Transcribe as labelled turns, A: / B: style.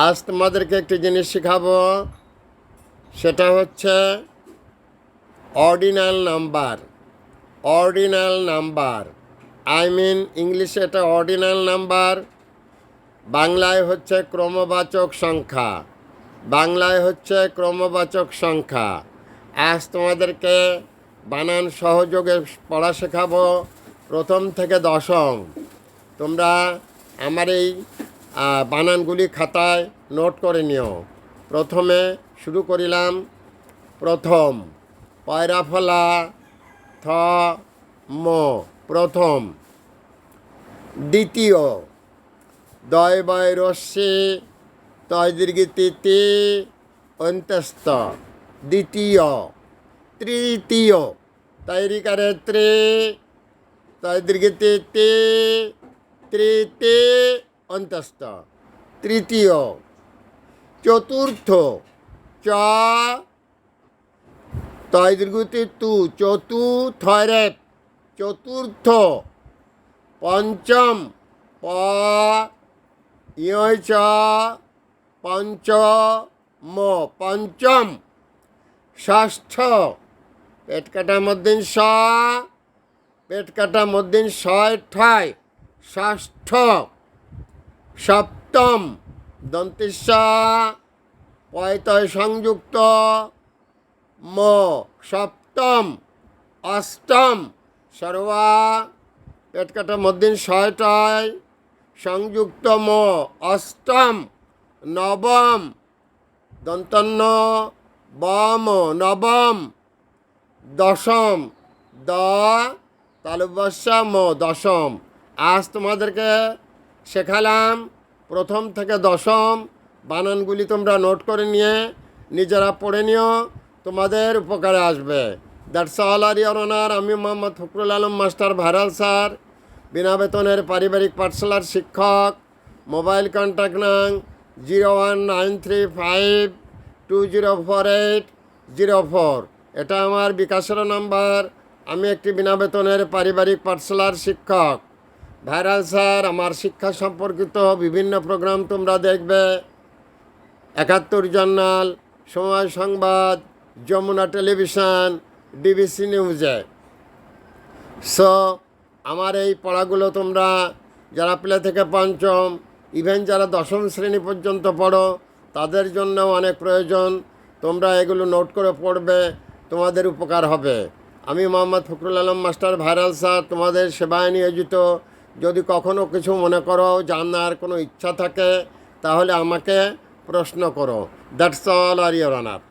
A: আজ তোমাদেরকে একটি জিনিস শেখাবো, সেটা হচ্ছে অর্ডিনাল নাম্বার। অর্ডিনাল নাম্বার ইংলিশে এটা অর্ডিনাল নাম্বার, বাংলায় হচ্ছে ক্রমবাচক সংখ্যা। বাংলায় হচ্ছে ক্রমবাচক সংখ্যা। আজ তোমাদেরকে বানান সহযোগে পড়া শেখাবো, প্রথম থেকে দশম। তোমরা আমার এই বানানগুলি খাতায় নোট করে নিও। প্রথমে শুরু করিলাম। প্রথম, পয়রা ফলা থ ম, প্রথম। দ্বিতীয়, দয় বয় রস্যি তয় দীর্ঘি তিতি অন্তস্থ, দ্বিতীয়। তৃতীয়, তৈরিকারে ত্রি তয় দীর্ঘি তিতি তৃতীয় অন্তস্থ, তৃতীয়। চতুর্থ, চ তয় দীর্ঘতি তু চতুর্থরে, চতুর্থ। পঞ্চম, প ইয় চ পঞ্চম, পঞ্চম। ষষ্ঠ, পেট কাটা মধ্যিন স, পেট কাটা মধ্যিন ছয় ঠায়, ষষ্ঠ। সপ্তম, দন্তিস্ব পয়তয় সংযুক্ত ম, সপ্তম। অষ্টম, সর্বা পেট কাটা মধ্যিন ছয়টায় সংযুক্ত ম, অষ্টম। নবম, দন্তন্য বম, নবম। দশম, দ তালুবস্যা ম, দশম। আজ তোমাদেরকে শেখালাম প্রথম থেকে দশম বানানগুলি। তোমরা নোট করে নিয়ে নিজেরা পড়ে নিও, তোমাদের উপকারে আসবে। That's all R your honour. আমি Mohammad Fakhrul Alam master, viral sir, বিনা বেতনের পারিবারিক পাঠশালার শিক্ষক। মোবাইল কন্ট্যাক্ট নং 019352048004। এটা আমার বিকাশের নাম্বার। আমি একটি বিনা বেতনের পারিবারিক পাঠশালার শিক্ষক, ভাইরাল স্যার। আমার শিক্ষা সম্পর্কিত বিভিন্ন প্রোগ্রাম তোমরা দেখবে ৭১ জার্নাল, সময় সংবাদ, যমুনা টেলিভিশন, ডিবিসি নিউজে। সো আমার এই পড়াগুলো তোমরা যারা প্লে থেকে পঞ্চম, ইভেন যারা দশম শ্রেণী পর্যন্ত পড়ো, তাদের জন্য অনেক প্রয়োজন। তোমরা এগুলো নোট করে পড়বে, তোমাদের উপকার হবে। আমি Mohammad Fakhrul Alam master, viral sir, তোমাদের সেবায় নিয়োজিত। যদি কখনো কিছু মনে করো, জানার কোনো ইচ্ছা থাকে, তাহলে আমাকে প্রশ্ন করো। That's all R your honour.